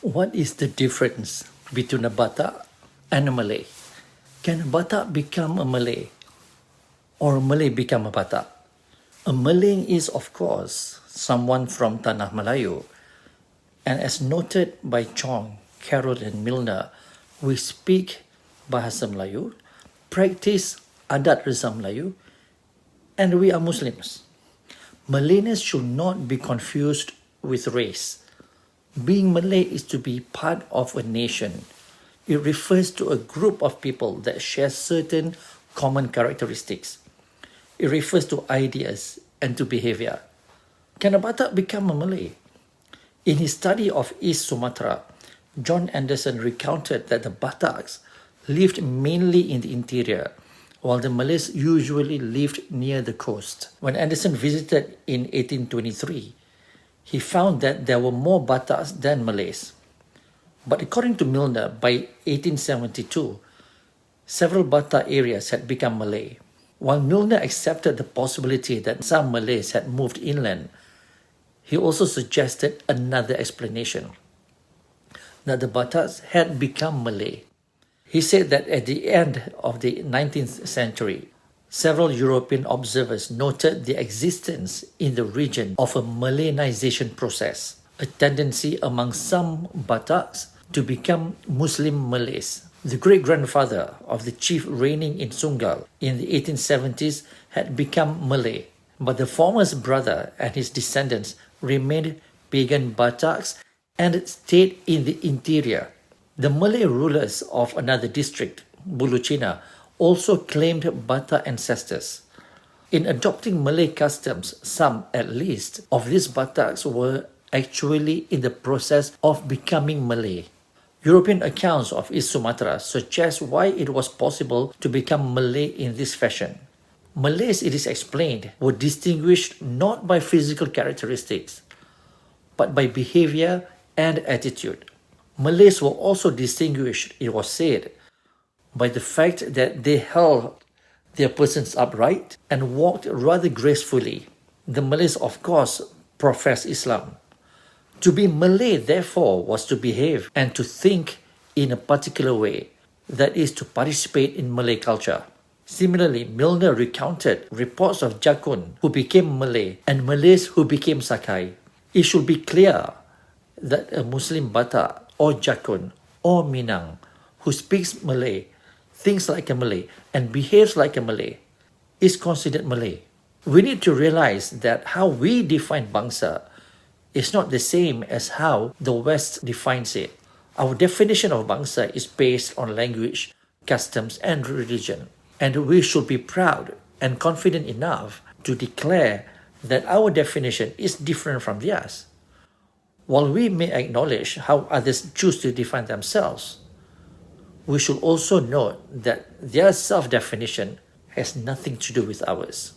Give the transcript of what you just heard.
What is the difference between a Batak and a Malay? Can a Batak become a Malay or a Malay become a Batak? A Malay is, of course, someone from Tanah Melayu, and as noted by Chong, Carroll and Milner, we speak Bahasa Melayu, practice adat resam Melayu, and we are Muslims. Malayness should not be confused with race. Being Malay is to be part of a nation. It refers to a group of people that share certain common characteristics. It refers to ideas and to behavior. Can a Batak become a Malay? In his study of East Sumatra, John Anderson recounted that the Bataks lived mainly in the interior, while the Malays usually lived near the coast. When Anderson visited in 1823, he found that there were more Bataks than Malays. But according to Milner, by 1872, several Batak areas had become Malay. While Milner accepted the possibility that some Malays had moved inland, he also suggested another explanation, that the Bataks had become Malay. He said that at the end of the 19th century, several European observers noted the existence in the region of a Malaynization process, a tendency among some Bataks to become Muslim Malays. The great-grandfather of the chief reigning in Sungal in the 1870s had become Malay, but the former's brother and his descendants remained pagan Bataks and stayed in the interior. The Malay rulers of another district, Bulucina, also claimed Batak ancestors. In adopting Malay customs, some, at least, of these Bataks were actually in the process of becoming Malay. European accounts of East Sumatra suggest why it was possible to become Malay in this fashion. Malays, it is explained, were distinguished not by physical characteristics, but by behavior and attitude. Malays were also distinguished, it was said, by the fact that they held their persons upright and walked rather gracefully. The Malays, of course, professed Islam. To be Malay, therefore, was to behave and to think in a particular way, that is, to participate in Malay culture. Similarly, Milner recounted reports of Jakun who became Malay and Malays who became Sakai. It should be clear that a Muslim Batak or Jakun or Minang who speaks Malay, thinks like a Malay, and behaves like a Malay is considered Malay. We need to realize that how we define bangsa is not the same as how the West defines it. Our definition of bangsa is based on language, customs, and religion. And we should be proud and confident enough to declare that our definition is different from theirs. While we may acknowledge how others choose to define themselves, we should also note that their self-definition has nothing to do with ours.